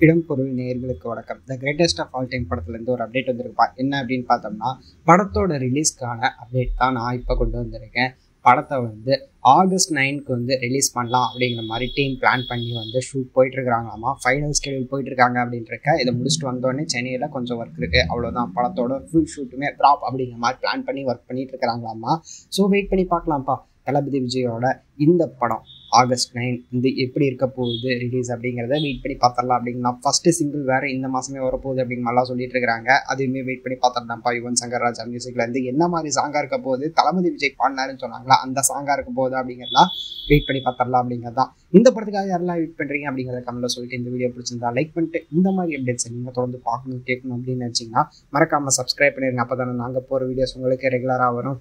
இடம் பொருள் நேயர்களுக்கு வணக்கம். The greatest of all time படத்துலேருந்து ஒரு அப்டேட் வந்திருப்பா. என்ன அப்படின்னு பார்த்தோம்னா, படத்தோட ரிலீஸ்க்கான அப்டேட் தான் நான் இப்போ கொண்டு வந்திருக்கேன். படத்தை ஆகஸ்ட் 9க்கு ரிலீஸ் பண்ணலாம் அப்படிங்கிற மாதிரி டீம் பிளான் பண்ணி ஷூட் போயிட்டு இருக்காங்களாமா. ஃபைனல் ஸ்கெடியூல் போயிட்டு இருக்காங்க அப்படின்றக்க. இதை முடிச்சுட்டு வந்தோடனே சென்னையில் கொஞ்சம் ஒர்க் இருக்குது, அவ்வளோதான். படத்தோட ஃபுல் ஷூட்டுமே ட்ராப் அப்படிங்கிற மாதிரி பிளான் பண்ணி ஒர்க் பண்ணிட்டு இருக்கிறாங்களாமா. ஸோ வெயிட் பண்ணி பார்க்கலாம்ப்பா. தளபதி விஜயோட இந்த படம் ஆகஸ்ட் 9 எப்படி இருக்க போகுது ரிலீஸ் அப்படிங்கிறத வெயிட் பண்ணி பார்த்துடலாம். அப்படிங்களா ஃபர்ஸ்ட் சிங்கிள் வேறு இந்த மாதமே வரப்போகுது அப்படிங்கிற மாதிரிலாம் சொல்லிட்டு இருக்கிறாங்க. அதுவுமே வெயிட் பண்ணி பார்த்துடலாம்ப்பா. யுவன் சங்கர் ராஜா மியூசிக்லேருந்து என்ன மாதிரி சாங்காக இருக்க போகுது, தளபதி விஜய் பாடினாருன்னு சொன்னாங்களா அந்த சாங்காக இருக்க போகுது அப்படிங்கிறதெல்லாம் வெயிட் பண்ணி பார்த்துடலாம். அப்படிங்கிறதான் இந்த படத்துக்காக யாரெல்லாம் வெயிட் பண்ணுறீங்க அப்படிங்கிறத கமெண்ட்ல சொல்லிட்டு இந்த வீடியோ பிடிச்சிருந்தா லைக் பண்ணிட்டு இந்த மாதிரி அப்டேட்ஸ் நீங்கள் தொடர்ந்து பார்க்கணும் கேட்கணும் அப்படின்னு நினச்சிங்கன்னா மறக்காமல் சப்ஸ்கிரைப் பண்ணிடுங்க. அப்போ தானே நாங்கள் போகிற வீடியோஸ் உங்களுக்கு ரெகுலராக வரும்.